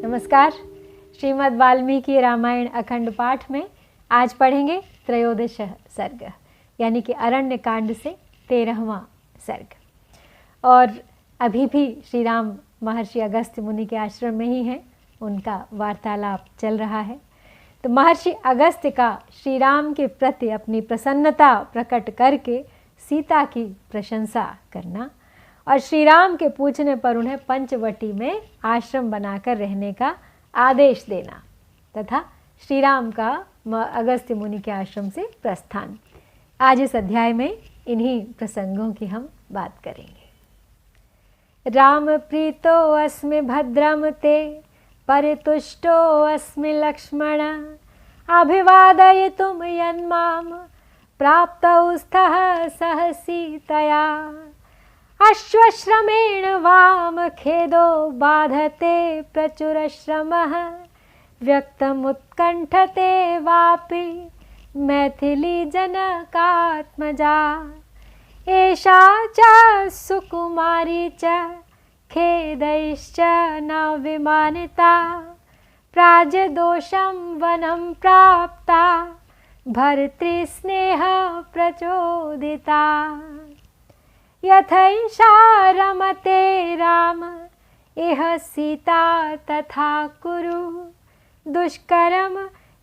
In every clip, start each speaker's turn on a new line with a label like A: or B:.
A: नमस्कार। श्रीमद् वाल्मीकि रामायण अखंड पाठ में आज पढ़ेंगे त्रयोदश सर्ग यानी कि अरण्य कांड से 13वां सर्ग। और अभी भी श्री राम महर्षि अगस्त्य मुनि के आश्रम में ही हैं, उनका वार्तालाप चल रहा है। तो महर्षि अगस्त्य का श्री राम के प्रति अपनी प्रसन्नता प्रकट करके सीता की प्रशंसा करना और श्री राम के पूछने पर उन्हें पंचवटी में आश्रम बनाकर रहने का आदेश देना तथा श्री राम का अगस्त्य मुनि के आश्रम से प्रस्थान। आज इस अध्याय में इन्हीं प्रसंगों की हम बात करेंगे। राम प्रीतो अस्मि भद्रम ते परितुष्टो अस्मि लक्ष्मण अभिवादयितुं यन्मां प्राप्तौ स्तः सह सीतया अश्वश्रमेण वाम खेदो बाधते प्रचुरश्रमः व्यक्तमुत्कण्ठते वापि मैथिली जनकात्मजा एषा च सुकुमारी च खेदैश्च न विमानिता प्राजदोषं वनं प्राप्ता भर्तृस्नेह प्रचोदिता यथैषा रमते राम इह सीता तथा कुरु दुष्करं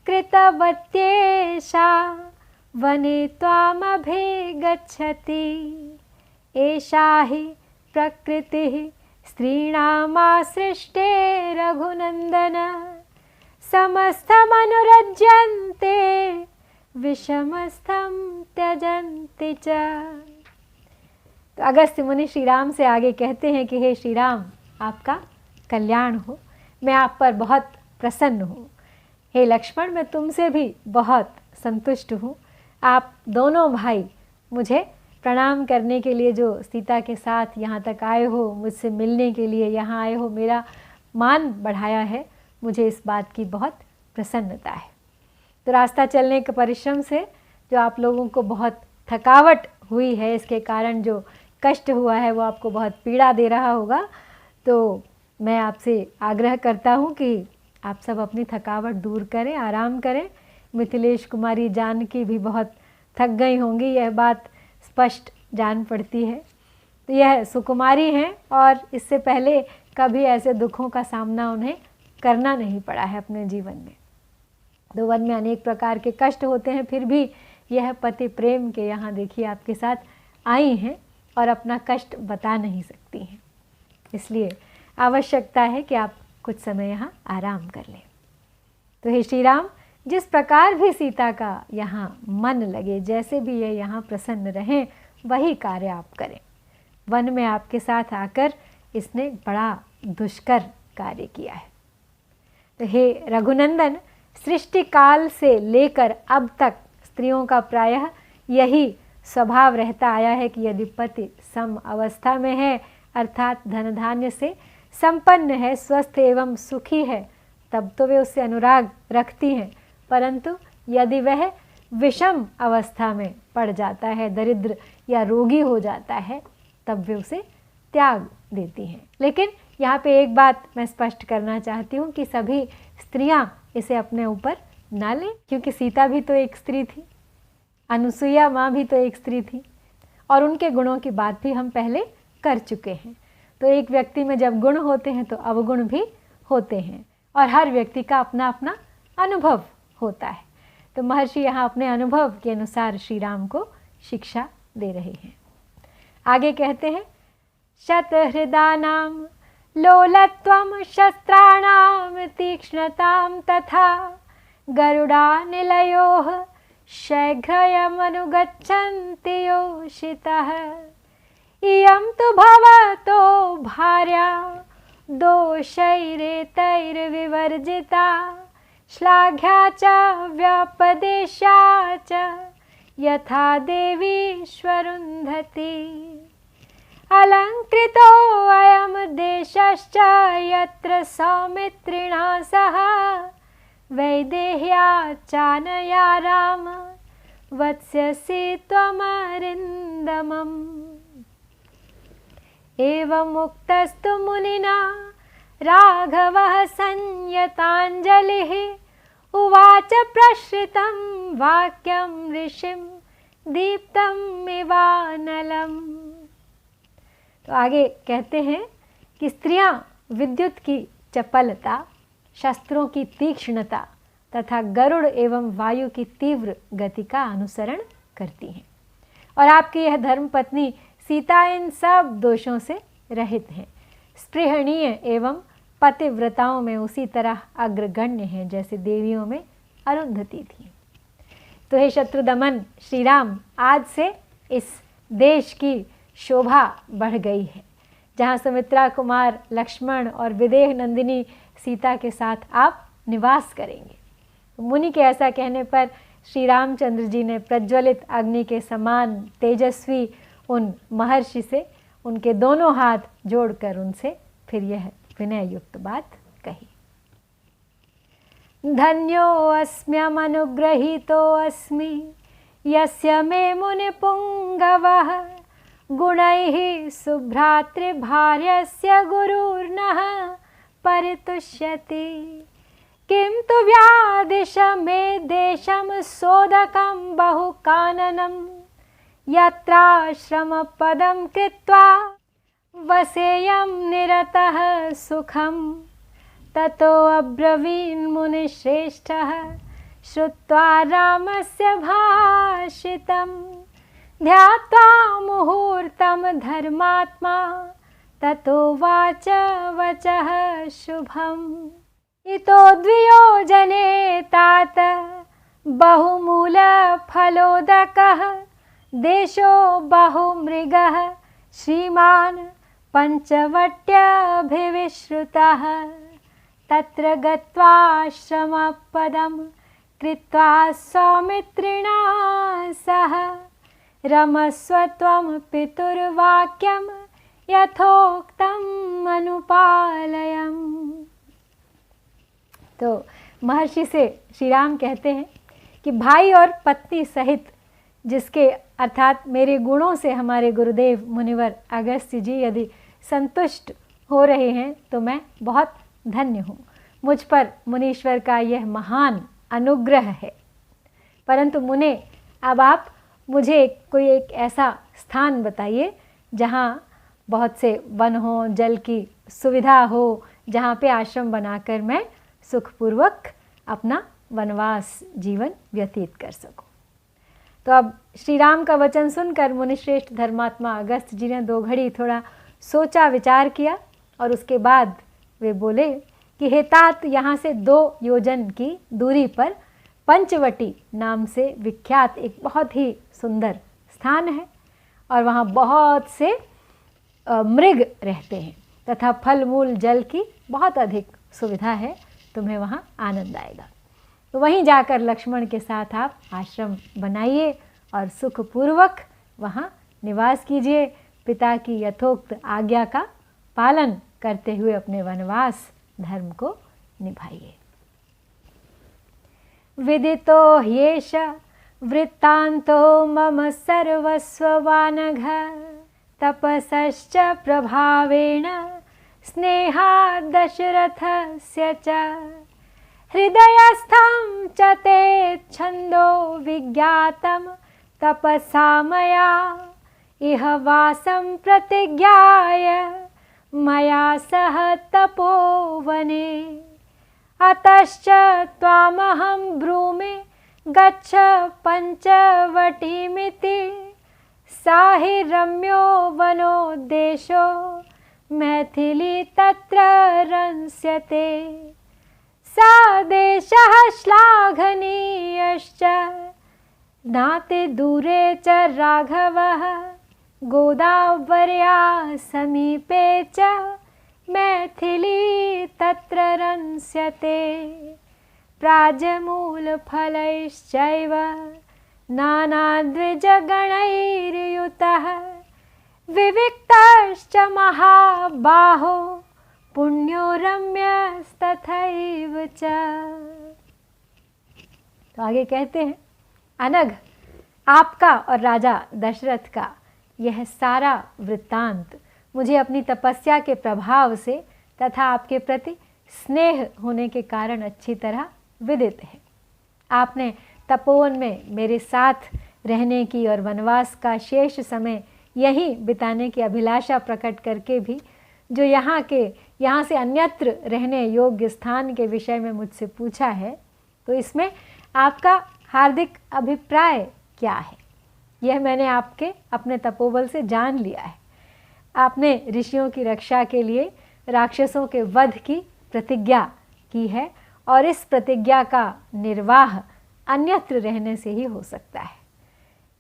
A: कृतवत्येषा वने त्वामभिगच्छति एषा हि प्रकृतिः स्त्रीणामासृष्टे रघुनन्दन समस्तमनुरज्यन्ते विषमस्थं त्यजन्ति च। तो अगस्त्य मुनि श्री राम से आगे कहते हैं कि हे श्री राम, आपका कल्याण हो, मैं आप पर बहुत प्रसन्न हूँ। हे लक्ष्मण, मैं तुमसे भी बहुत संतुष्ट हूँ। आप दोनों भाई मुझे प्रणाम करने के लिए जो सीता के साथ यहाँ तक आए हो, मुझसे मिलने के लिए यहाँ आए हो, मेरा मान बढ़ाया है, मुझे इस बात की बहुत प्रसन्नता है। तो रास्ता चलने के परिश्रम से जो आप लोगों को बहुत थकावट हुई है, इसके कारण जो कष्ट हुआ है वो आपको बहुत पीड़ा दे रहा होगा। तो मैं आपसे आग्रह करता हूँ कि आप सब अपनी थकावट दूर करें, आराम करें। मिथिलेश कुमारी जानकी भी बहुत थक गई होंगी, यह बात स्पष्ट जान पड़ती है। तो यह सुकुमारी हैं और इससे पहले कभी ऐसे दुखों का सामना उन्हें करना नहीं पड़ा है अपने जीवन में। तो वन में अनेक प्रकार के कष्ट होते हैं, फिर भी यह पति प्रेम के यहाँ देखिए आपके साथ आई हैं और अपना कष्ट बता नहीं सकती हैं। इसलिए आवश्यकता है कि आप कुछ समय यहाँ आराम कर लें। तो हे श्री राम, जिस प्रकार भी सीता का यहाँ मन लगे, जैसे भी ये यहाँ प्रसन्न रहें, वही कार्य आप करें। वन में आपके साथ आकर इसने बड़ा दुष्कर कार्य किया है। तो हे रघुनंदन, सृष्टि काल से लेकर अब तक स्त्रियों का प्रायः यही स्वभाव रहता आया है कि यदि पति सम अवस्था में है, अर्थात धन धान्य से संपन्न है, स्वस्थ एवं सुखी है, तब तो वे उससे अनुराग रखती हैं। परंतु यदि वह विषम अवस्था में पड़ जाता है, दरिद्र या रोगी हो जाता है, तब वे उसे त्याग देती हैं। लेकिन यहाँ पे एक बात मैं स्पष्ट करना चाहती हूँ कि सभी स्त्रियाँ इसे अपने ऊपर ना लें, क्योंकि सीता भी तो एक स्त्री थी, अनुसुईया माँ भी तो एक स्त्री थी और उनके गुणों की बात भी हम पहले कर चुके हैं। तो एक व्यक्ति में जब गुण होते हैं तो अवगुण भी होते हैं और हर व्यक्ति का अपना अपना अनुभव होता है। तो महर्षि यहाँ अपने अनुभव के अनुसार श्री राम को शिक्षा दे रहे हैं। आगे कहते हैं, शतहृदानां लोलत्वं शस्त्राणां तीक्ष्णतां तथा गरुडानिलयोः शीघ्रयमनुगच्छन्ति योषितः इयं तु भवतो भार्या दोषैरेतैर्विवर्जिता श्लाघ्या च व्यपदेशा च यथा देवीश्वरुन्धति अलङ्कृतो अयं देशश्च यत्र सौमित्रिणा सह वैदेह्या चानया राम वत्स्यसि त्वमरिन्दम। नन्दमम्। एवमुक्तस्तु मुनिना राघवः संयताञ्जलिः उवाच प्रश्रितं वाक्यं ऋषिं दीप्तम् इवानलम्। तो आगे कहते हैं कि स्त्रियां विद्युत की चपलता, शस्त्रों की तीक्ष्णता तथा गरुड़ एवं वायु की तीव्र गति का अनुसरण करती हैं, और आपकी यह धर्मपत्नी सीता इन सब दोषों से रहित हैं, स्पृहणीय एवं पतिव्रताओं में उसी तरह अग्रगण्य हैं जैसे देवियों में अरुंधति थी। तो हे शत्रुदमन, श्री राम, आज से इस देश की शोभा बढ़ गई है। जहाँ सुमित्रा कुमार लक्ष्मण और विदेह नंदिनी सीता के साथ आप निवास करेंगे। मुनि के ऐसा कहने पर श्री रामचंद्र जी ने प्रज्वलित अग्नि के समान तेजस्वी उन महर्षि से उनके दोनों हाथ जोड़कर उनसे फिर यह विनय युक्त बात कही। धन्यो अस्म्यमनुग्रहीतो अस्मि यस्य मे मुनि पुंगवः गुणैः सुभ्रातृभार्यस्य गुरुर्नः परितुष्यति। किं तु व्यादिश मे देशं सोदकं बहुकाननं यत्राश्रमपदं कृत्वा वसेयं निरतः सुखं। ततो अब्रवीन्मुनिश्रेष्ठः श्रुत्वा रामस्य भाषितं ध्यात्वा मुहूर्तं धर्मात्मा ततो वाच वचः शुभम्। इतो द्वियोजने तात बहुमूलफलोदकः देशो बहुमृगः श्रीमान् पञ्चवट्यभिविश्रुतः। तत्र गत्वाश्रमपदं कृत्वा सौमित्रिणा सह रमस्व त्वं पितुर्वाक्यं यथोक्तम् अनुपालयम्। तो महर्षि से श्री राम कहते हैं कि भाई और पत्नी सहित जिसके अर्थात मेरे गुणों से हमारे गुरुदेव मुनिवर अगस्त्य जी यदि संतुष्ट हो रहे हैं तो मैं बहुत धन्य हूँ। मुझ पर मुनीश्वर का यह महान अनुग्रह है। परंतु मुने, अब आप मुझे कोई एक ऐसा स्थान बताइए जहाँ बहुत से वन हो, जल की सुविधा हो, जहाँ पे आश्रम बनाकर मैं सुखपूर्वक अपना वनवास जीवन व्यतीत कर सकूं। तो अब श्री राम का वचन सुनकर मुनिश्रेष्ठ धर्मात्मा अगस्त्य जी ने दो घड़ी थोड़ा सोचा विचार किया और उसके बाद वे बोले कि हे तात, यहाँ से 2 योजन की दूरी पर पंचवटी नाम से विख्यात एक बहुत ही सुंदर स्थान है और वहाँ बहुत से मृग रहते हैं तथा फल मूल जल की बहुत अधिक सुविधा है। तुम्हें वहाँ आनंद आएगा। तो वहीं जाकर लक्ष्मण के साथ आप आश्रम बनाइए और सुखपूर्वक वहाँ निवास कीजिए। पिता की यथोक्त आज्ञा का पालन करते हुए अपने वनवास धर्म को निभाइए। विदितो ह्येष वृत्तान्तो मम सर्वस्ववानघ तपसश्च प्रभावेण स्नेहात् दशरथस्य च हृदयस्थं च ते छन्दो विज्ञातं तपसा मया इह वासं प्रतिज्ञाय मया सह तपोवने। अतश्च त्वामहं ब्रूमि गच्छ पञ्चवटीमिति सा हि रम्यो वनो देशो मैथिली तत्र रंस्यते। सा देशः श्लाघनीयश्च नातिदूरे च राघवः गोदावर्या समीपे च मैथिली तत्र रंस्यते। प्राजमूलफलैश्चैव नानाद्विजगणैर्युतः विविक्तश्च महाबाहो पुण्यो रम्यस्तथैव च। तो आगे कहते हैं, अनघ, आपका और राजा दशरथ का यह सारा वृत्तांत मुझे अपनी तपस्या के प्रभाव से तथा आपके प्रति स्नेह होने के कारण अच्छी तरह विदित है। आपने तपोवन में मेरे साथ रहने की और वनवास का शेष समय यहीं बिताने की अभिलाषा प्रकट करके भी जो यहाँ से अन्यत्र रहने योग्य स्थान के विषय में मुझसे पूछा है, तो इसमें आपका हार्दिक अभिप्राय क्या है, यह मैंने आपके अपने तपोबल से जान लिया है। आपने ऋषियों की रक्षा के लिए राक्षसों के वध की प्रतिज्ञा की है और इस प्रतिज्ञा का निर्वाह अन्यत्र रहने से ही हो सकता है।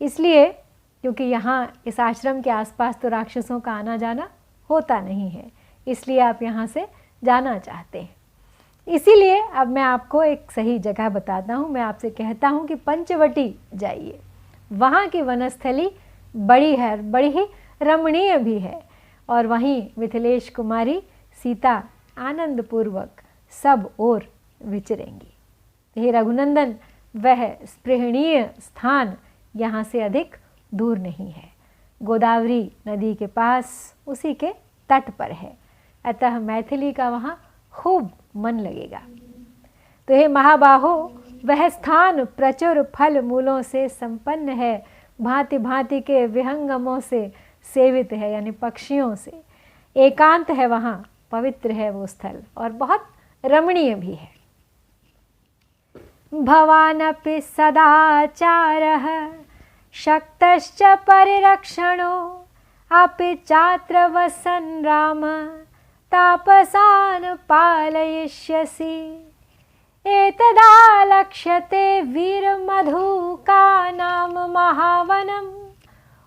A: इसलिए क्योंकि यहाँ इस आश्रम के आसपास तो राक्षसों का आना जाना होता नहीं है, इसलिए आप यहाँ से जाना चाहते हैं। इसीलिए अब मैं आपको एक सही जगह बताता हूँ। मैं आपसे कहता हूँ कि पंचवटी जाइए, वहाँ की वनस्थली बड़ी है, बड़ी ही रमणीय भी है, और वहीं मिथिलेश कुमारी सीता आनंदपूर्वक सब ओर विचरेंगी। हे रघुनंदन, वह स्पृहणीय स्थान यहाँ से अधिक दूर नहीं है, गोदावरी नदी के पास उसी के तट पर है, अतः मैथिली का वहाँ खूब मन लगेगा। तो हे महाबाहो, वह स्थान प्रचुर फल मूलों से संपन्न है, भांति भांति के विहंगमों से सेवित है, यानी पक्षियों से। एकांत है वहाँ, पवित्र है वो स्थल और बहुत रमणीय भी है। भवानपि सदाचारः शक्तश्च परिरक्षणो अपि चात्र वसन् राम तापसान् पालयिष्यसि। एतदा लक्ष्यते वीरमधुका नाम महावनम्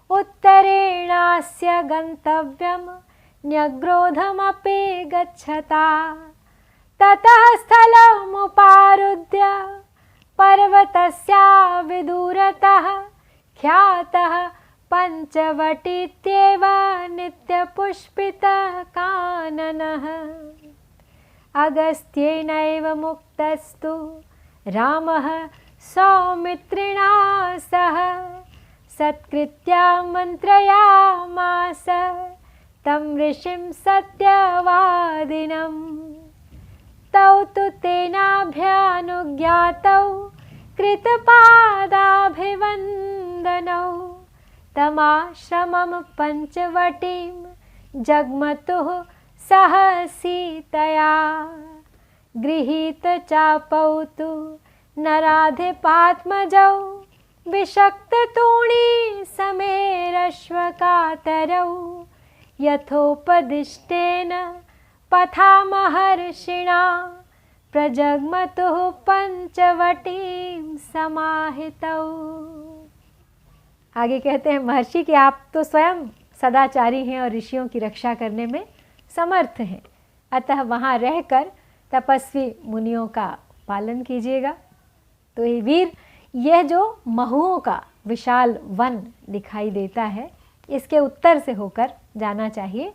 A: उत्तरेणास्य गन्तव्यं न्यग्रोधमपि गच्छता। ततः स्थलमुपारुद्य पर्वतस्या विदूरतः ख्यातः पंचवटीत्येव नित्यपुष्पितः काननः। अगस्त्येनैव मुक्तस्तु रामः सौमित्रिणा सह सत्कृत्या मन्त्रयामास तं ऋषिं सत्यवादिनम्। तौ तु तेनाभ्यानुज्ञातौ कृतपादाभिवन्दनौ तमाश्रमं पंचवटीं जग्मतुः सह सीतया। गृहीतचापौ तु नराधिपात्मजौ विषक्ततूणी समेरश्वकातरौ यथोपदिष्टेन पथा महर्षिणा प्रजग्मतुः पंचवटीं समाहितौ। आगे कहते हैं, महर्षि कि आप तो स्वयं सदाचारी हैं और ऋषियों की रक्षा करने में समर्थ हैं, अतः वहाँ रहकर तपस्वी मुनियों का पालन कीजिएगा। तो ये वीर, यह जो महुओं का विशाल वन दिखाई देता है, इसके उत्तर से होकर जाना चाहिए।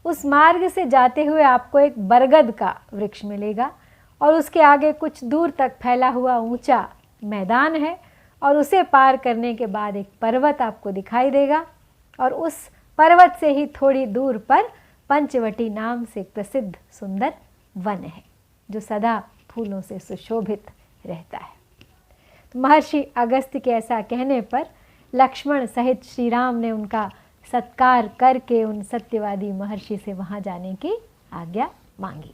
A: उस मार्ग से जाते हुए आपको एक बरगद का वृक्ष मिलेगा और उसके आगे कुछ दूर तक फैला हुआ ऊंचा मैदान है, और उसे पार करने के बाद एक पर्वत आपको दिखाई देगा, और उस पर्वत से ही थोड़ी दूर पर पंचवटी नाम से प्रसिद्ध सुंदर वन है जो सदा फूलों से सुशोभित रहता है। तो महर्षि अगस्त्य के ऐसा कहने पर लक्ष्मण सहित श्री राम ने उनका सत्कार करके उन सत्यवादी महर्षि से वहाँ जाने की आज्ञा मांगी।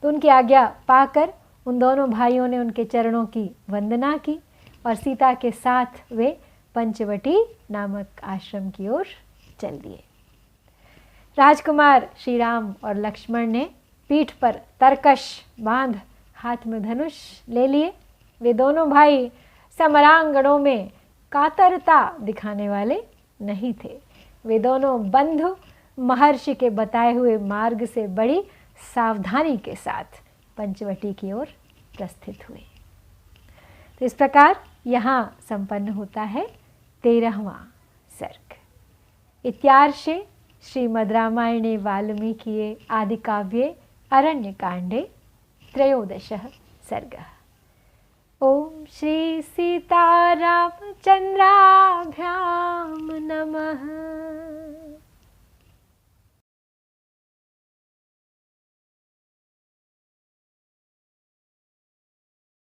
A: तो उनकी आज्ञा पाकर उन दोनों भाइयों ने उनके चरणों की वंदना की और सीता के साथ वे पंचवटी नामक आश्रम की ओर चल दिए। राजकुमार श्री राम और लक्ष्मण ने पीठ पर तरकश बांध हाथ में धनुष ले लिए। वे दोनों भाई समरांगणों में कातरता दिखाने वाले नहीं थे। वे दोनों बंधु महर्षि के बताए हुए मार्ग से बड़ी सावधानी के साथ पंचवटी की ओर प्रस्थित हुए। तो इस प्रकार यहाँ संपन्न होता है 13वां सर्ग। इत्यार्षे श्रीमद् रामायणे वाल्मीकिये आदिकाव्ये अरण्यकाण्डे 13 सर्गः। ॐ श्री सीतारामचन्द्राभ्यां